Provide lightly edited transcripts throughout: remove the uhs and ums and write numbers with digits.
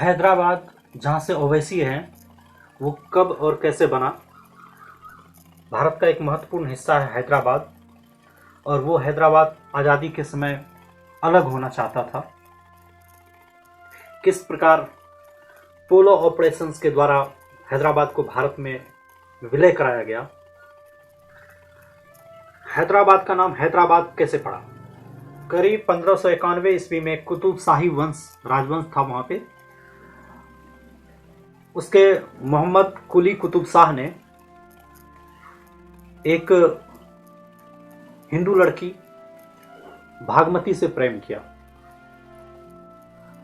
हैदराबाद जहाँ से ओवैसी है वो कब और कैसे बना। भारत का एक महत्वपूर्ण हिस्सा है हैदराबाद, और वो हैदराबाद आज़ादी के समय अलग होना चाहता था। किस प्रकार पोलो ऑपरेशंस के द्वारा हैदराबाद को भारत में विलय कराया गया। हैदराबाद का नाम हैदराबाद कैसे पड़ा। करीब 1591 ईस्वी में कुतुब शाही वंश राजवंश था वहाँ पे। उसके मोहम्मद कुली कुतुब शाह ने एक हिंदू लड़की भागमती से प्रेम किया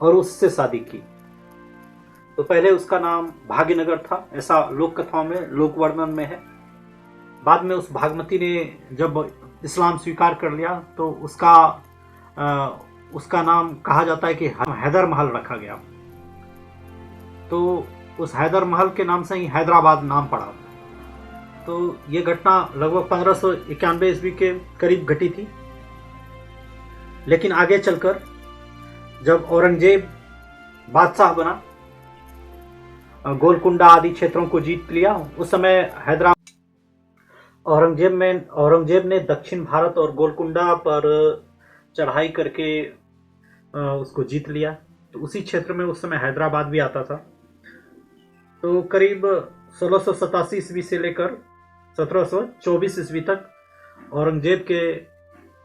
और उससे शादी की। तो पहले उसका नाम भाग्यनगर था, ऐसा लोक कथाओं में लोक वर्णन में है। बाद में उस भागमती ने जब इस्लाम स्वीकार कर लिया तो उसका नाम कहा जाता है कि हैदर महल रखा गया। तो उस हैदर महल के नाम से ही हैदराबाद नाम पड़ा। तो ये घटना लगभग 1591 ईस्वी के करीब घटी थी। लेकिन आगे चलकर जब औरंगजेब बादशाह बना, गोलकुंडा आदि क्षेत्रों को जीत लिया, उस समय हैदराबाद औरंगजेब ने दक्षिण भारत और गोलकुंडा पर चढ़ाई करके उसको जीत लिया। तो उसी क्षेत्र में उस समय हैदराबाद भी आता था। तो करीब 1687 ईस्वी से लेकर 1724 ईस्वी तक औरंगजेब के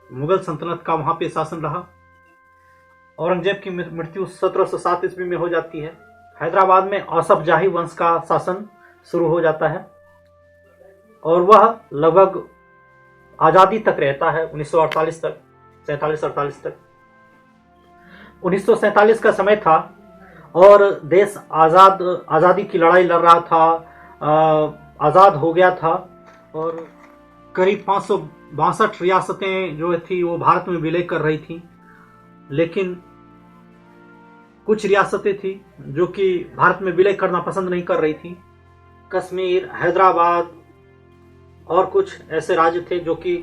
मुगल सल्तनत का वहाँ पे शासन रहा। औरंगजेब की मृत्यु 1707 ईस्वी में हो जाती है। हैदराबाद में औसफ जाही वंश का शासन शुरू हो जाता है और वह लगभग आज़ादी तक रहता है, 1948 तक, 47-48 तक। 1947 का समय था और देश आज़ादी की लड़ाई लड़ रहा था, आज़ाद हो गया था और करीब 562 रियासतें जो थी वो भारत में विलय कर रही थी। लेकिन कुछ रियासतें थी जो कि भारत में विलय करना पसंद नहीं कर रही थी। कश्मीर, हैदराबाद और कुछ ऐसे राज्य थे जो कि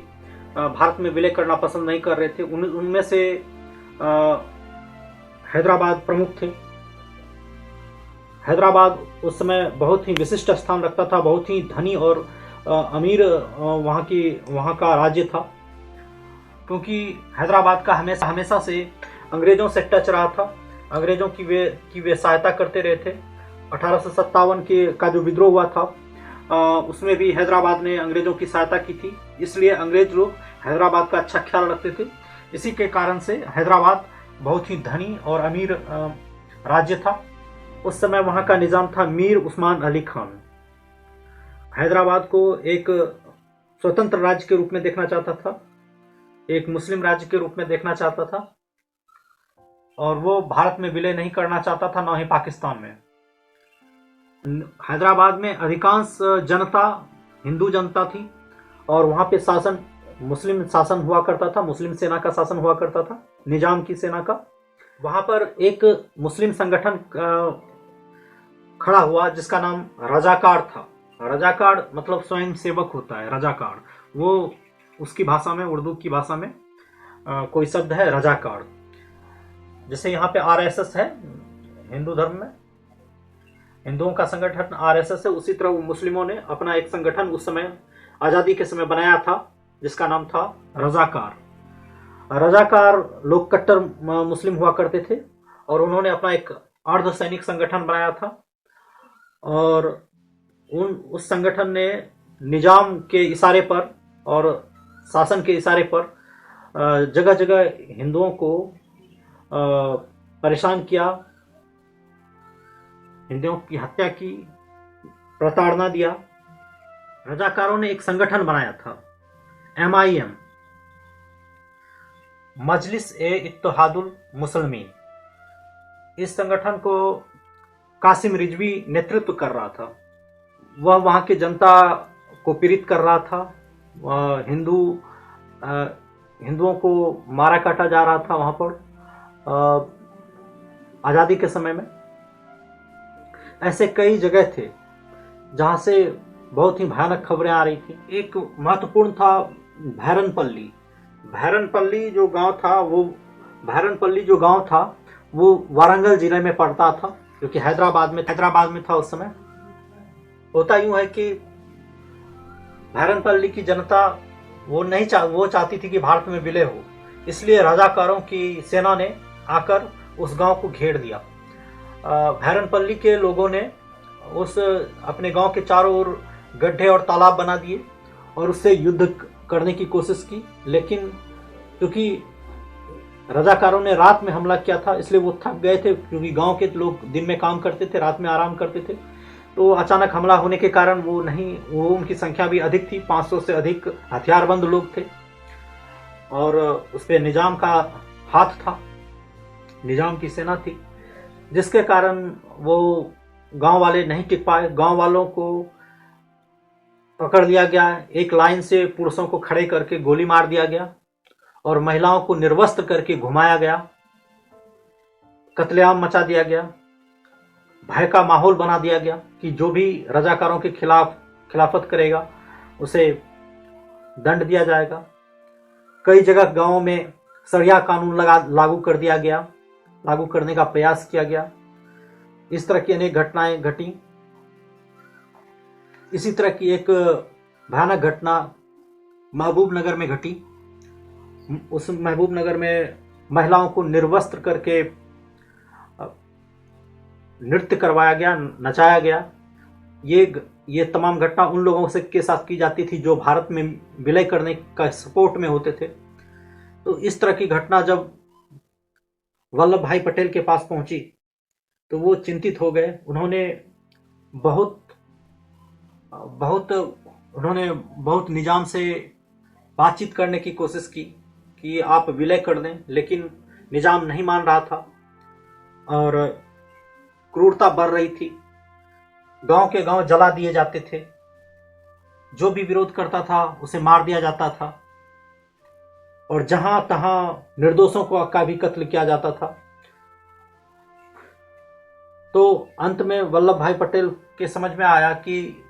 भारत में विलय करना पसंद नहीं कर रहे थे। उनमें से हैदराबाद प्रमुख थे। हैदराबाद उस समय बहुत ही विशिष्ट स्थान रखता था, बहुत ही धनी और अमीर वहाँ का राज्य था, क्योंकि हैदराबाद का हमेशा से अंग्रेजों से टच रहा था। अंग्रेजों की वे सहायता करते रहे थे। 1857 का जो विद्रोह हुआ था उसमें भी हैदराबाद ने अंग्रेजों की सहायता की थी, इसलिए अंग्रेज लोग हैदराबाद का अच्छा ख्याल रखते थे। इसी के कारण से हैदराबाद बहुत ही धनी और अमीर राज्य था। उस समय वहाँ का निज़ाम था मीर उस्मान अली खान। हैदराबाद को एक स्वतंत्र राज्य के रूप में देखना चाहता था, एक मुस्लिम राज्य के रूप में देखना चाहता था, और वो भारत में विलय नहीं करना चाहता था, ना ही पाकिस्तान में। हैदराबाद में अधिकांश जनता हिंदू जनता थी और वहाँ पे शासन मुस्लिम शासन हुआ करता था, मुस्लिम सेना का शासन हुआ करता था, निजाम की सेना का। वहाँ पर एक मुस्लिम संगठन खड़ा हुआ जिसका नाम रजाकार था। रजाकार मतलब स्वयं सेवक होता है, रजाकार। वो उसकी भाषा में, उर्दू की भाषा में कोई शब्द है रजाकार। जैसे यहाँ पे आरएसएस है हिंदू धर्म में, हिंदुओं का संगठन आरएसएस है, उसी तरह मुस्लिमों ने अपना एक संगठन उस समय आज़ादी के समय बनाया था जिसका नाम था रजाकार। रजाकार लोग कट्टर मुस्लिम हुआ करते थे और उन्होंने अपना एक अर्ध सैनिक संगठन बनाया था और उस संगठन ने निजाम के इशारे पर और शासन के इशारे पर जगह जगह हिंदुओं को परेशान किया, हिंदुओं की हत्या की, प्रताड़ना दिया। रजाकारों ने एक संगठन बनाया था MIM, मजलिस ए इत्तेहादुल मुसलमीन। इस संगठन को कासिम रिजवी नेतृत्व कर रहा था। वह वहाँ की जनता को पीड़ित कर रहा था। हिंदुओं को मारा काटा जा रहा था वहाँ पर आज़ादी के समय में। ऐसे कई जगह थे जहाँ से बहुत ही भयानक खबरें आ रही थी। एक महत्वपूर्ण था भैरनपल्ली। भैरनपल्ली जो गांव था वो वारंगल जिले में पड़ता था क्योंकि हैदराबाद में था उस समय। होता यूं है कि भैरनपल्ली की जनता वो चाहती थी कि भारत में विलय हो, इसलिए रजाकारों की सेना ने आकर उस गांव को घेर दिया। भैरनपल्ली के लोगों ने उस अपने गांव के चारों ओर गड्ढे और तालाब बना दिए और उससे युद्ध करने की कोशिश की, लेकिन क्योंकि रजाकारों ने रात में हमला किया था इसलिए वो थक गए थे, क्योंकि गांव के लोग दिन में काम करते थे, रात में आराम करते थे। तो अचानक हमला होने के कारण वो उनकी संख्या भी अधिक थी, 500 से अधिक हथियारबंद लोग थे और उस पर निजाम का हाथ था, निजाम की सेना थी, जिसके कारण वो गांव वाले नहीं टिक पाए। गांव वालों को पकड़ लिया गया, एक लाइन से पुरुषों को खड़े करके गोली मार दिया गया और महिलाओं को निर्वस्त्र करके घुमाया गया, कत्लेआम मचा दिया गया, भय का माहौल बना दिया गया कि जो भी रजाकारों के खिलाफत करेगा उसे दंड दिया जाएगा। कई जगह गांवों में शरिया कानून लागू कर दिया गया, लागू करने का प्रयास किया गया। इस तरह की अनेक घटनाएं घटी। इसी तरह की एक भयानक घटना महबूब नगर में घटी। उस महबूब नगर में महिलाओं को निर्वस्त्र करके नृत्य करवाया गया, नचाया गया। ये तमाम घटना उन लोगों के साथ की जाती थी जो भारत में विलय करने का सपोर्ट में होते थे। तो इस तरह की घटना जब वल्लभ भाई पटेल के पास पहुंची तो वो चिंतित हो गए। उन्होंने बहुत निजाम से बातचीत करने की कोशिश की कि आप विलय कर दें, लेकिन निजाम नहीं मान रहा था और क्रूरता बढ़ रही थी। गांव के गांव जला दिए जाते थे, जो भी विरोध करता था उसे मार दिया जाता था और जहां तहां निर्दोषों का भी कत्ल किया जाता था। तो अंत में वल्लभ भाई पटेल के समझ में आया कि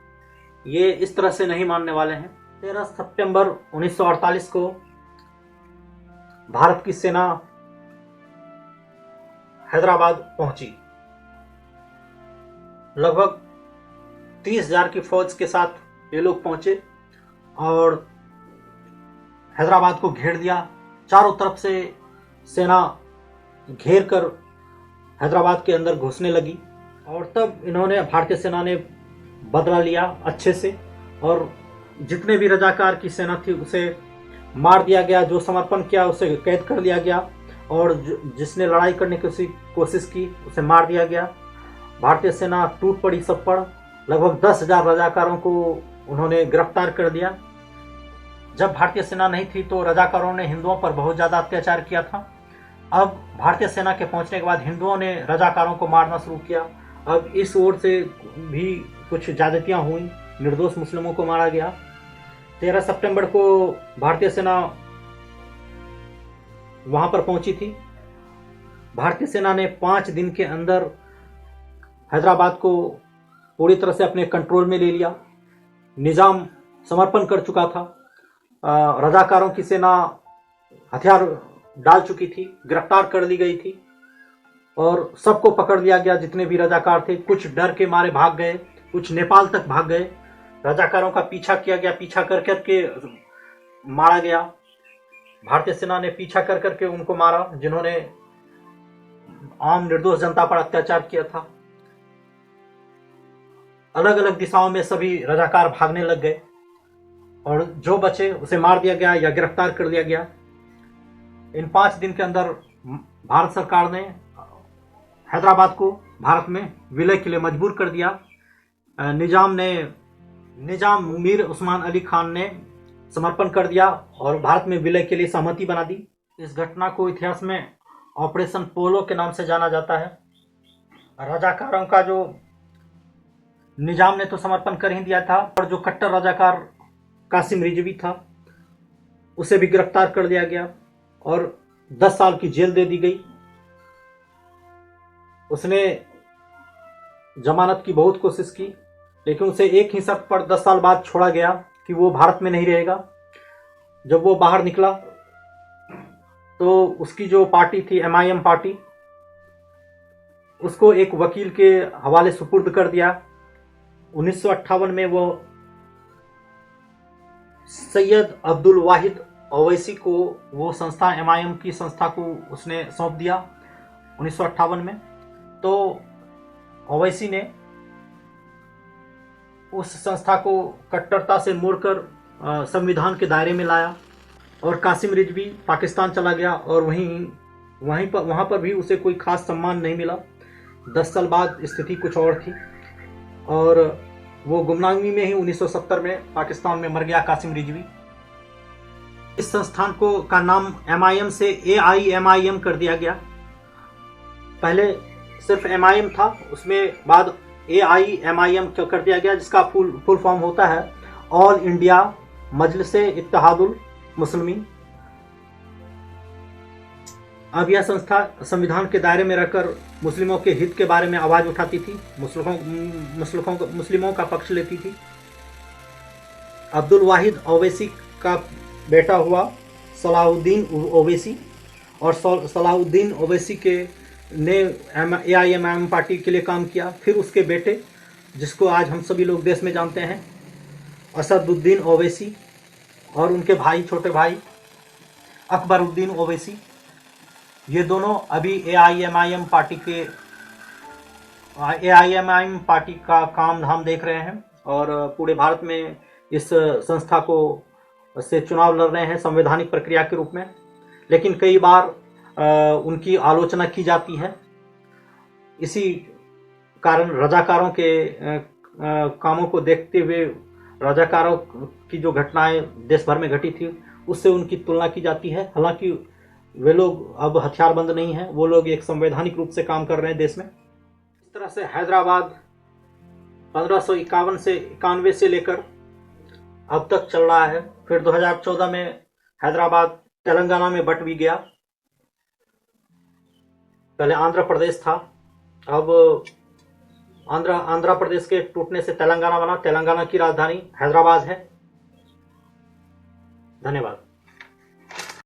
ये इस तरह से नहीं मानने वाले हैं। 13 सितंबर 1948 को भारत की सेना हैदराबाद पहुंची। लगभग 30,000 की फौज के साथ ये लोग पहुंचे और हैदराबाद को घेर दिया। चारों तरफ से सेना घेर कर हैदराबाद के अंदर घुसने लगी और तब भारतीय सेना ने बदला लिया अच्छे से और जितने भी रजाकार की सेना थी उसे मार दिया गया। जो समर्पण किया उसे कैद कर लिया गया और जिसने लड़ाई करने की कोशिश की उसे मार दिया गया। भारतीय सेना टूट पड़ी, सब पड़। लगभग 10,000 रजाकारों को उन्होंने गिरफ्तार कर दिया। जब भारतीय सेना नहीं थी तो रजाकारों ने हिंदुओं पर बहुत ज़्यादा अत्याचार किया था। अब भारतीय सेना के पहुंचने के बाद हिंदुओं ने रजाकारों को मारना शुरू किया। अब इस ओर से भी कुछ ज्यादतियां हुई, निर्दोष मुस्लिमों को मारा गया। 13 सितंबर को भारतीय सेना वहां पर पहुंची थी। भारतीय सेना ने 5 दिन के अंदर हैदराबाद को पूरी तरह से अपने कंट्रोल में ले लिया। निजाम समर्पण कर चुका था। रजाकारों की सेना हथियार डाल चुकी थी, गिरफ्तार कर ली गई थी और सबको पकड़ लिया गया। जितने भी रजाकार थे कुछ डर के मारे भाग गए, कुछ नेपाल तक भाग गए। रजाकारों का पीछा किया गया, पीछा कर करके मारा गया। भारतीय सेना ने पीछा कर करके उनको मारा जिन्होंने आम निर्दोष जनता पर अत्याचार किया था। अलग अलग दिशाओं में सभी रजाकार भागने लग गए और जो बचे उसे मार दिया गया या गिरफ्तार कर लिया गया। इन 5 दिन के अंदर भारत सरकार ने हैदराबाद को भारत में विलय के लिए मजबूर कर दिया। निजाम मीर उस्मान अली खान ने समर्पण कर दिया और भारत में विलय के लिए सहमति बना दी। इस घटना को इतिहास में ऑपरेशन पोलो के नाम से जाना जाता है। रजाकारों का जो निजाम ने तो समर्पण कर ही दिया था और जो कट्टर रजाकार कासिम रिजवी था उसे भी गिरफ्तार कर लिया गया और 10 साल की जेल दे दी गई। उसने जमानत की बहुत कोशिश की, लेकिन उसे एक ही शर्त पर 10 साल बाद छोड़ा गया कि वो भारत में नहीं रहेगा। जब वो बाहर निकला तो उसकी जो पार्टी थी MIM पार्टी, उसको एक वकील के हवाले सुपुर्द कर दिया। 1958 में वो सैयद अब्दुल वाहिद ओवैसी को वो संस्था MIM की संस्था को उसने सौंप दिया 1958 में। तो ओवैसी ने उस संस्था को कट्टरता से मोड़कर संविधान के दायरे में लाया और कासिम रिजवी पाकिस्तान चला गया और वहाँ पर भी उसे कोई खास सम्मान नहीं मिला। 10 साल बाद स्थिति कुछ और थी और वो गुमनामी में ही 1970 में पाकिस्तान में मर गया कासिम रिजवी। इस संस्थान को का नाम MIM से AIMIM कर दिया गया। पहले सिर्फ MIM था, उसमें बाद AIMIM कर दिया गया, जिसका फुल फॉर्म होता है ऑल इंडिया मजलिसे इत्तेहादुल मुस्लिमीन। अब यह संस्था संविधान के दायरे में रहकर मुस्लिमों के हित के बारे में आवाज उठाती थी, मुस्लिमों का पक्ष लेती थी। अब्दुल वाहिद ओवैसी का बेटा हुआ सलाहुद्दीन ओवैसी, और सलाहुद्दीन ओवैसी ने AIMIM पार्टी के लिए काम किया। फिर उसके बेटे, जिसको आज हम सभी लोग देश में जानते हैं, असदुद्दीन ओवैसी, और उनके भाई, छोटे भाई अकबरुद्दीन ओवैसी, ये दोनों अभी AIMIM पार्टी का काम धाम देख रहे हैं और पूरे भारत में इस संस्था को से चुनाव लड़ रहे हैं संवैधानिक प्रक्रिया के रूप में। लेकिन कई बार उनकी आलोचना की जाती है। इसी कारण रजाकारों के कामों को देखते हुए रजाकारों की जो घटनाएं देश भर में घटी थी उससे उनकी तुलना की जाती है। हालांकि वे लोग अब हथियारबंद नहीं हैं, वो लोग एक संवैधानिक रूप से काम कर रहे हैं देश में। इस तरह से हैदराबाद 1551 से 91 से लेकर अब तक चल रहा है। फिर 2014 में हैदराबाद तेलंगाना में बट भी गया। पहले आंध्र प्रदेश था, अब आंध्र प्रदेश के टूटने से तेलंगाना बना। तेलंगाना की राजधानी हैदराबाद है। धन्यवाद।